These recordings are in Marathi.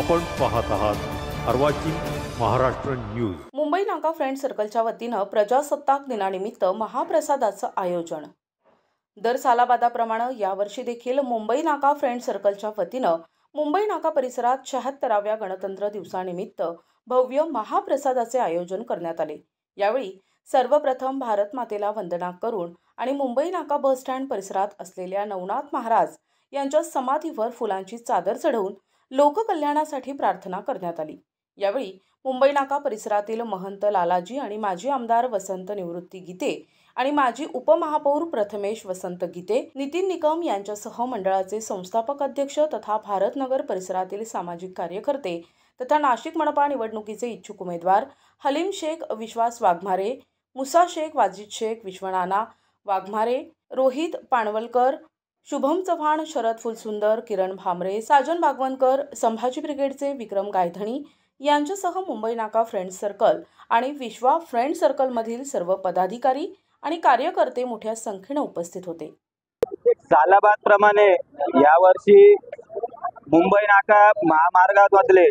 आपण पाहत आहात अर्वाचीन महाराष्ट्र न्यूज। मुंबई नाका फ्रेंड सर्कलच्या वतीनं प्रजासत्ताक दिनानिमित्त महाप्रसादाचं आयोजन। दर सालाबादाप्रमाणे यावर्षी देखील मुंबई नाका फ्रेंड सर्कलच्या वतीनं मुंबई नाका परिसरात 76व्या गणतंत्र दिवसानिमित्त भव्य महाप्रसादाचे आयोजन करण्यात आले। यावेळी सर्वप्रथम भारत मातेला वंदना करून आणि मुंबई नाका बस स्टँड परिसरात असलेल्या नवनाथ महाराज यांच्या समाधीवर फुलांची चादर चढवून लोककल्याणासाठी प्रार्थना करण्यात आली। यावेळी मुंबई नाका परिसरातील महंत लालाजी आणि माजी आमदार वसंत निवृत्ती गीते आणि माजी उपमहापौर प्रथमेश वसंत गीते, नितीन निकम यांच्यासह मंडळाचे संस्थापक अध्यक्ष तथा भारतनगर परिसरातील सामाजिक कार्यकर्ते तथा नाशिक मनपा निवडणुकीचे इच्छुक उमेदवार हलीम शेख विश्वास वाघमारे, मुसा शेख वाजिद शेख विश्वनाना वाघमारे, रोहित पाणवलकर, शुभम चव्हाण, शरद फुलसुंदर, किरण भामरे, साजन भागवणकर, संभाजी ब्रिगेडचे विक्रम गायधणी यांच्यासह मुंबई नाका फ्रेंड सर्कल आणि विश्वा फ्रेंड सर्कल मधील सर्व पदाधिकारी आणि कार्यकर्ते मोठ्या संख्येने उपस्थित होते। सालाबादप्रमाणे यावर्षी मुंबई नाका महामार्गावरले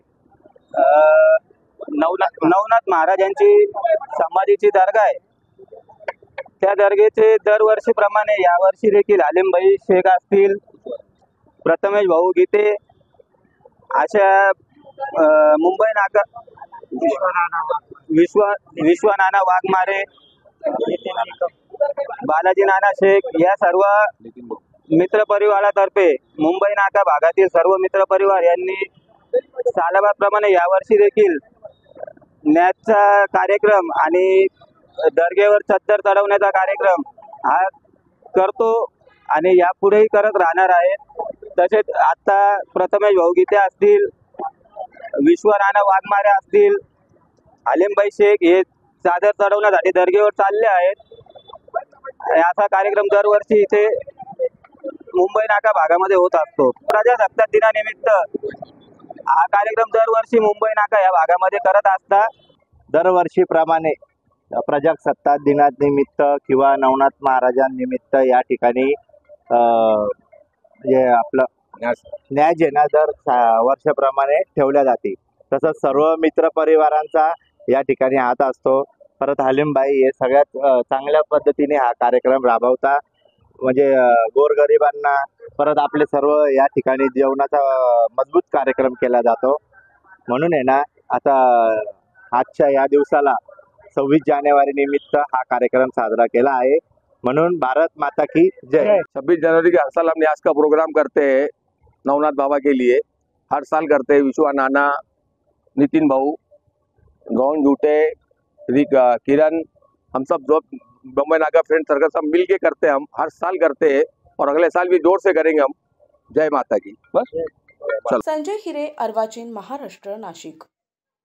नवनाथ महाराजांची समाधीची दर्गा आहे। त्या दर्गेचे दरवर्षीप्रमाणे यावर्षी देखील हलीमभाई शेख असतील, प्रथमेश भाऊ गीते अशा मुंबई नाका विश्वनाना वाघमारे, बालाजी नाना शेख या सर्व मित्रपरिवारातर्फे मुंबई नाका भागातील सर्व मित्रपरिवार यांनी सालाबादप्रमाणे यावर्षी देखील न्यासचा कार्यक्रम आणि दर्गेवर चद्दर चढवण्याचा कार्यक्रम हा करतो आणि यापुढेही करत राहणार आहे। तसेच आता प्रथमेश भाऊ गीते असतील, विश्वनाना वाघमारे असतील, हलीमभाई शेख हे चादर चढवण्यासाठी दर्गेवर चालले आहेत। असा कार्यक्रम दरवर्षी इथे मुंबई नाका भागामध्ये होत असतो। प्रजासत्ताक दिनानिमित्त हा कार्यक्रम दरवर्षी मुंबई नाका या भागामध्ये करत असतात। दरवर्षीप्रमाणे प्रजासत्ताक दिनानिमित्त किंवा नवनाथ महाराजांनिमित्त या ठिकाणी जे आपलं न्याय जेना दर वर्षाप्रमाणे ठेवल्या जाते। तसंच सर्व मित्र परिवारांचा या ठिकाणी हात असतो। परत हलीमभाई हे सगळ्यात चांगल्या पद्धतीने हा कार्यक्रम राबवता, म्हणजे गोरगरिबांना परत आपले सर्व या ठिकाणी जेवणाचा मजबूत कार्यक्रम केला जातो। म्हणून आहे ना, आता आजच्या या दिवसाला 26 जानेवारी निमित्त हा कार्यक्रम साजरा केला आहे। म्हणून भारत माता की जय। 26 जनवरी के हर साल हम न्यास का प्रोग्राम करते हैं नवनाथ बाबा के लिए, हर साल करते हैं। विश्वा नाना, नितिन भाऊ, गौन झूठे, किरण, हम सब जो मुंबई नाका फ्रेंड सर्कल सब मिल के करते हैं, हम हर साल करते हैं और अगले साल भी जोर से करेंगे हम। जय माता की। बस चलो। संजय हिरे, अर्वाचीन महाराष्ट्र, नाशिक।